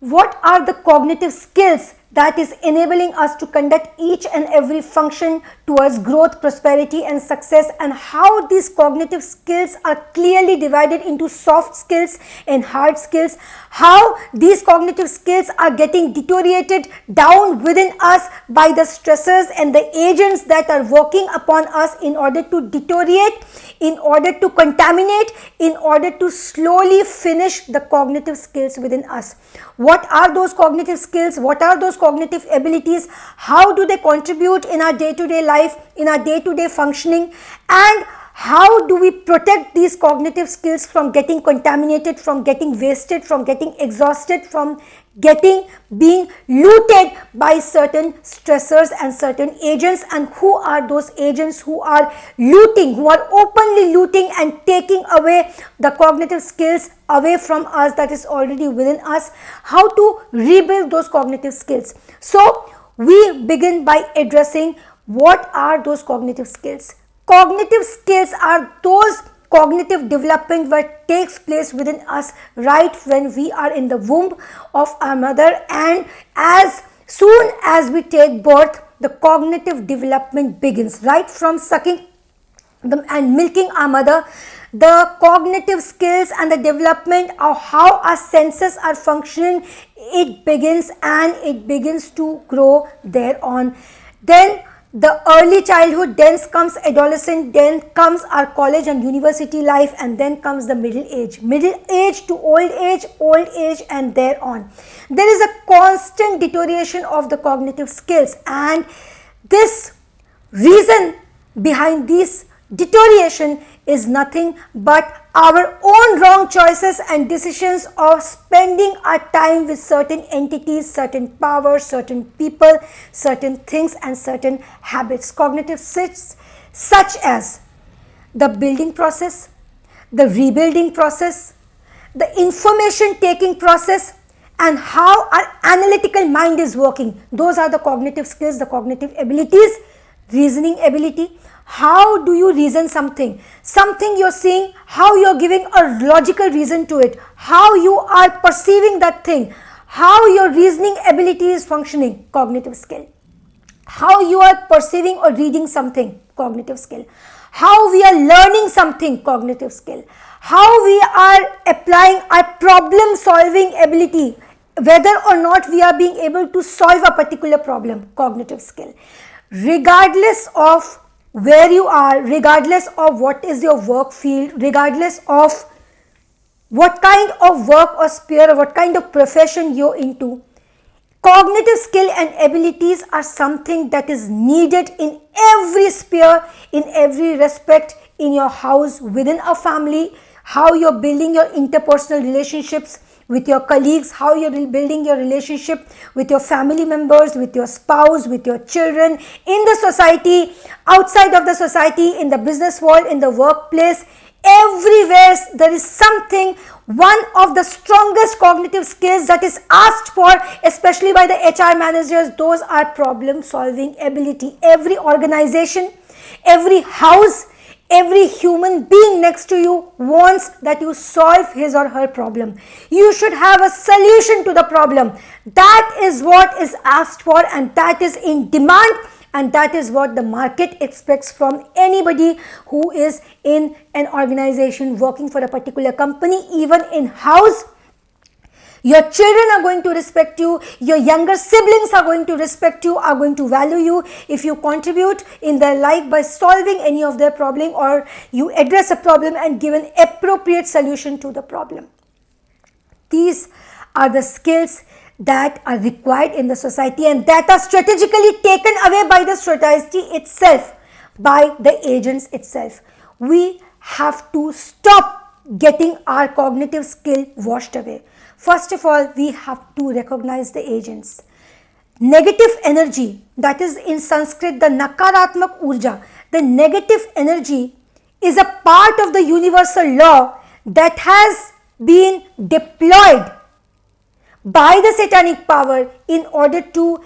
What are the cognitive skills that is enabling us to conduct each and every function towards growth, prosperity and success, and how these cognitive skills are clearly divided into soft skills and hard skills, how these cognitive skills are getting deteriorated down within us by the stressors and the agents that are working upon us in order to deteriorate, in order to contaminate, in order to slowly finish the cognitive skills within us. What are those cognitive skills? What are those cognitive abilities? How do they contribute in our day-to-day life, in our day-to-day functioning? And how do we protect these cognitive skills from getting contaminated, from getting wasted, from getting exhausted, from being looted by certain stressors and certain agents? And who are those agents who are looting, who are openly looting and taking away the cognitive skills away from us that is already within us? How to rebuild those cognitive skills? So we begin by addressing what are those cognitive skills. Cognitive skills are those cognitive development that takes place within us right when we are in the womb of our mother, and as soon as we take birth, the cognitive development begins right from sucking and milking our mother. The cognitive skills and the development of how our senses are functioning, it begins, and it begins to grow thereon. Then the early childhood, then comes adolescent, then comes our college and university life, and then comes the middle age to old age and thereon. There is a constant deterioration of the cognitive skills, and this reason behind this deterioration is nothing but our own wrong choices and decisions of spending our time with certain entities, certain powers, certain people, certain things and certain habits. Cognitive skills such as the building process, the rebuilding process, the information taking process, and how our analytical mind is working. Those are the cognitive skills, the cognitive abilities. Reasoning ability. How do you reason something? Something you're seeing, how you're giving a logical reason to it, how you are perceiving that thing, how your reasoning ability is functioning, cognitive skill. How you are perceiving or reading something, cognitive skill. How we are learning something, cognitive skill. How we are applying our problem solving ability, whether or not we are being able to solve a particular problem, cognitive skill. Regardless of where you are, regardless of what is your work field, regardless of what kind of work or sphere or what kind of profession you're into, cognitive skill and abilities are something that is needed in every sphere, in every respect, in your house, within a family, how you're building your interpersonal relationships with your colleagues, how you're building your relationship with your family members, with your spouse, with your children, in the society, outside of the society, in the business world, in the workplace. Everywhere there is something, one of the strongest cognitive skills that is asked for, especially by the HR managers, those are problem solving ability. Every organization, every house, every human being next to you wants that you solve his or her problem. You should have a solution to the problem. That is what is asked for, and that is in demand, and that is what the market expects from anybody who is in an organization working for a particular company. Even in house, your children are going to respect you, your younger siblings are going to respect you, are going to value you if you contribute in their life by solving any of their problem, or you address a problem and give an appropriate solution to the problem. These are the skills that are required in the society, and that are strategically taken away by the society itself, by the agents itself. We have to stop getting our cognitive skill washed away. First of all, we have to recognize the agents. Negative energy, that is in Sanskrit the nakaratmak urja, the negative energy is a part of the universal law that has been deployed by the satanic power in order to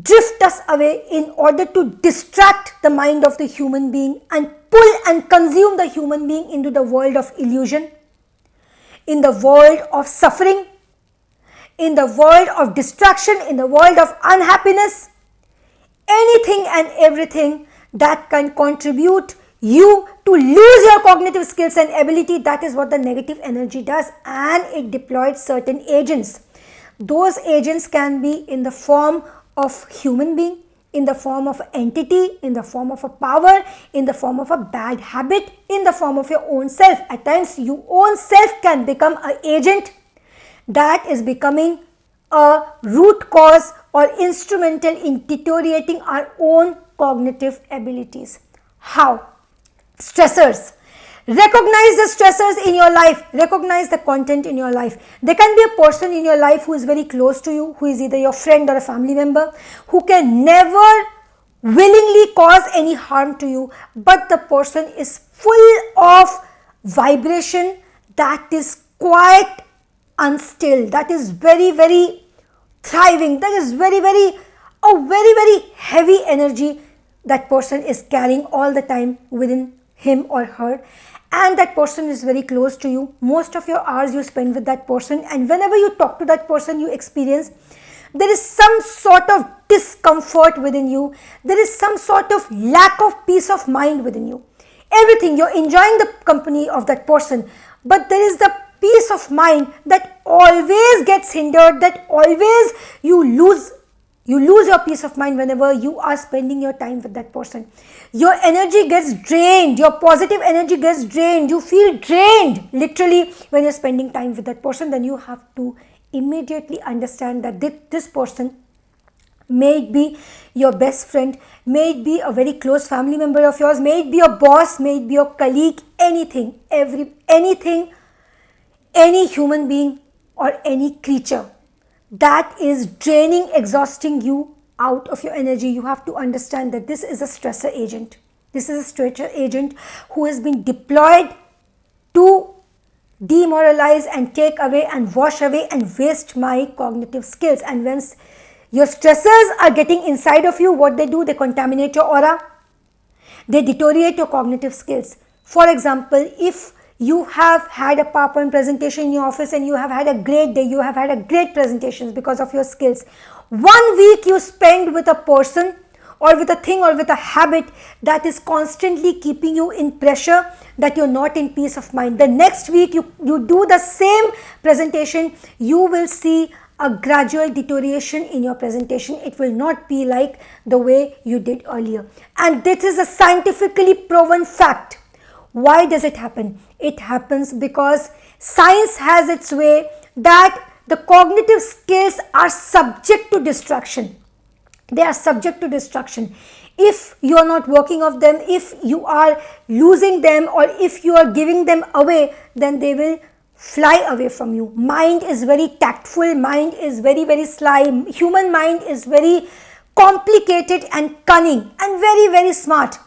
drift us away, in order to distract the mind of the human being and pull and consume the human being into the world of illusion, in the world of suffering, in the world of distraction, in the world of unhappiness, anything and everything that can contribute you to lose your cognitive skills and ability. That is what the negative energy does, and it deploys certain agents. Those agents can be in the form of human being, in the form of entity, in the form of a power, in the form of a bad habit, in the form of your own self. At times, your own self can become an agent that is becoming a root cause or instrumental in deteriorating our own cognitive abilities. How? Stressors. Recognize the stressors in your life. Recognize the content in your life. There can be a person in your life who is very close to you, who is either your friend or a family member, who can never willingly cause any harm to you, but the person is full of vibration that is quite unstill, that is very, very thriving, that is very, very heavy energy that person is carrying all the time within him or her, and that person is very close to you. Most of your hours you spend with that person, and whenever you talk to that person, you experience there is some sort of discomfort within you, there is some sort of lack of peace of mind within you. Everything, you're enjoying the company of that person, but there is the peace of mind that always gets hindered, that always you lose your peace of mind whenever you are spending your time with that person. Your energy gets drained, your positive energy gets drained, you feel drained literally when you're spending time with that person. Then you have to immediately understand that this person may it be your best friend, may it be a very close family member of yours, may it be your boss, may it be your colleague, anything, any human being or any creature that is draining, exhausting you out of your energy. You have to understand that this is a stressor agent. This is a stressor agent who has been deployed to demoralize and take away and wash away and waste my cognitive skills. And once your stressors are getting inside of you, what they do, they contaminate your aura, they deteriorate your cognitive skills. For example, if you have had a PowerPoint presentation in your office and you have had a great day, you have had a great presentations because of your skills. 1 week you spend with a person or with a thing or with a habit that is constantly keeping you in pressure, that you're not in peace of mind. The next week you do the same presentation, you will see a gradual deterioration in your presentation. It will not be like the way you did earlier. And this is a scientifically proven fact. Why does it happen? It happens because science has its way that the cognitive skills are subject to distraction. They are subject to distraction. If you are not working of them, if you are losing them, or if you are giving them away, then they will fly away from you. Mind is very tactful, mind is very, very sly. Human mind is very complicated and cunning and very, very smart.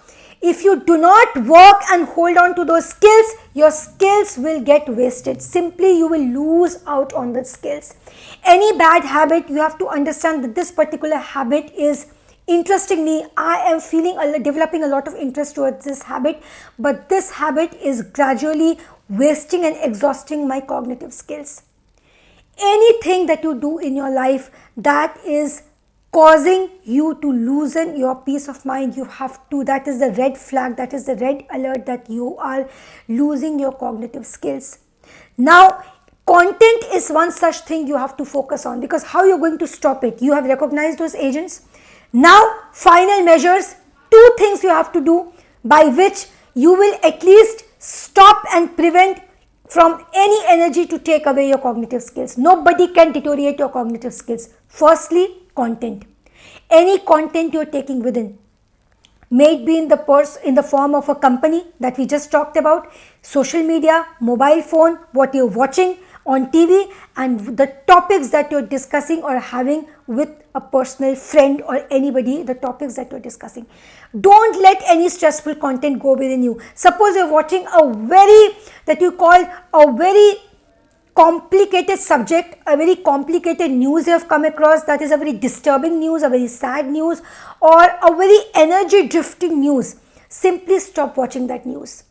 If you do not work and hold on to those skills, your skills will get wasted. Simply, you will lose out on the skills. Any bad habit, you have to understand that this particular habit is interesting me. I am developing a lot of interest towards this habit, but this habit is gradually wasting and exhausting my cognitive skills. Anything that you do in your life that is causing you to loosen your peace of mind, you have to, that is the red flag, that is the red alert that you are losing your cognitive skills. Now, content is one such thing you have to focus on, because how you're going to stop it? You have recognized those agents. Now, final measures, 2 things you have to do by which you will at least stop and prevent from any energy to take away your cognitive skills. Nobody can deteriorate your cognitive skills. Firstly, content. Any content you are taking within, may it be in the form of a company that we just talked about, social media, mobile phone, what you're watching on TV, and the topics that you're discussing or having with a personal friend or anybody, the topics that you're discussing. Don't let any stressful content go within you. Suppose you're watching a very complicated subject, a very complicated news you have come across, that is a very disturbing news, a very sad news, or a very energy drifting news. Simply stop watching that news,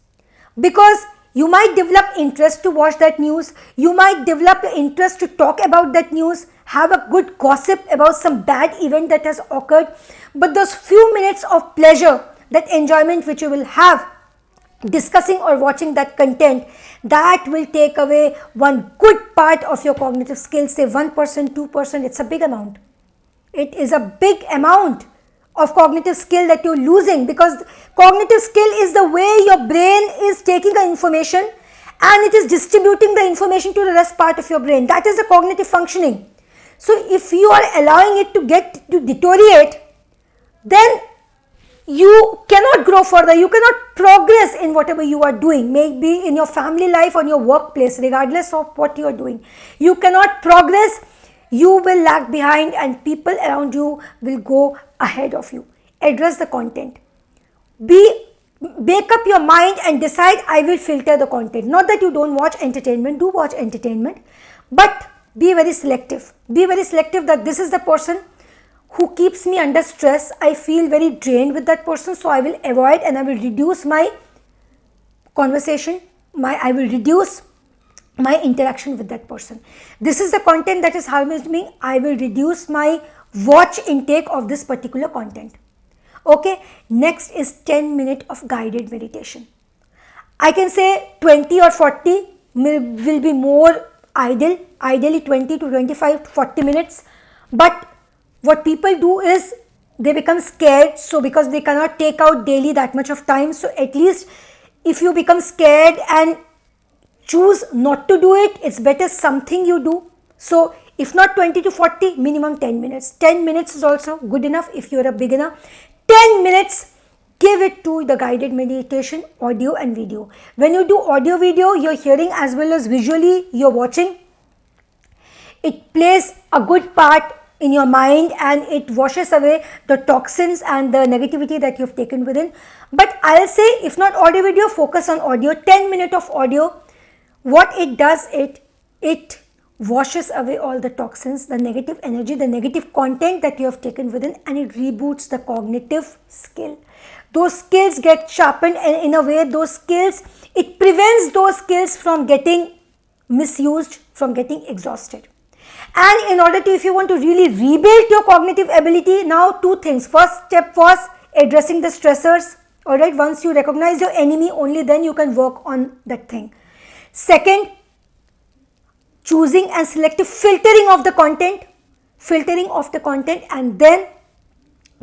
because You might develop interest to watch that news. You might develop interest to talk about that news, have a good gossip about some bad event that has occurred. But those few minutes of pleasure, that enjoyment which you will have discussing or watching that content, that will take away one good part of your cognitive skills, say 1%, 2%, it's a big amount. It is a big amount of cognitive skill that you're losing, because cognitive skill is the way your brain is taking the information and it is distributing the information to the rest part of your brain. That is the cognitive functioning. So if you are allowing it to deteriorate, then you cannot grow further, you cannot progress in whatever you are doing, maybe in your family life or your workplace, regardless of what you are doing. You cannot progress, you will lag behind and people around you will go ahead of you. Address the content. Make up your mind and decide, I will filter the content. Not that you don't watch entertainment, do watch entertainment, but be very selective. Be very selective that this is the person who keeps me under stress. I feel very drained with that person, so I will avoid and I will reduce my conversation, I will reduce my interaction with that person. This is the content that is harming me, I will reduce my watch intake of this particular content. Okay, next is 10 minutes of guided meditation. I can say 20 or 40 will be more ideally 20 to 25 to 40 minutes, but what people do is they become scared, so because they cannot take out daily that much of time, so at least if you become scared and choose not to do it, it's better something you do. So if not 20 to 40, minimum 10 minutes. 10 minutes is also good enough if you're a beginner. 10 minutes, give it to the guided meditation, audio and video. When you do audio video, you're hearing as well as visually you're watching. It plays a good part in your mind and it washes away the toxins and the negativity that you've taken within. But I'll say, if not audio video, focus on audio. 10 minutes of audio, what it does, it washes away all the toxins, the negative energy, the negative content that you have taken within, and it reboots the cognitive skill. Those skills get sharpened, and in a way it prevents those skills from getting misused, from getting exhausted. And in order to, if you want to really rebuild your cognitive ability, now 2 things. First step was addressing the stressors. Alright, once you recognize your enemy, only then you can work on that thing. Second, choosing and selective filtering of the content, and then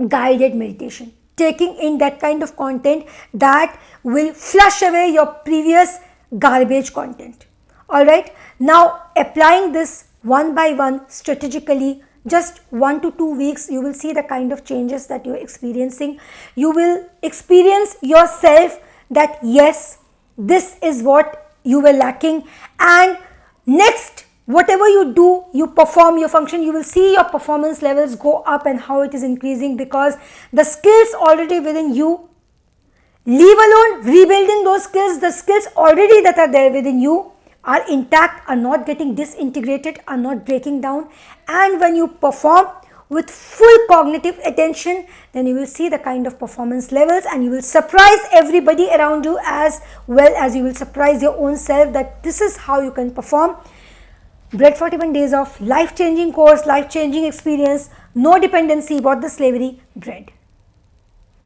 guided meditation. Taking in that kind of content that will flush away your previous garbage content. Alright, now applying this one by one strategically, just 1 to 2 weeks, you will see the kind of changes that you're experiencing. You will experience yourself that yes, this is what you were lacking, and next, whatever you do, you perform, you function, you will see your performance levels go up and how it is increasing, because the skills already within you, leave alone rebuilding those skills, the skills already that are there within you are intact, are not getting disintegrated, are not breaking down. And when you perform with full cognitive attention, then you will see the kind of performance levels, and you will surprise everybody around you as well as you will surprise your own self that this is how you can perform. Bread 41 days of life-changing course, life-changing experience, no dependency, what the slavery, bread.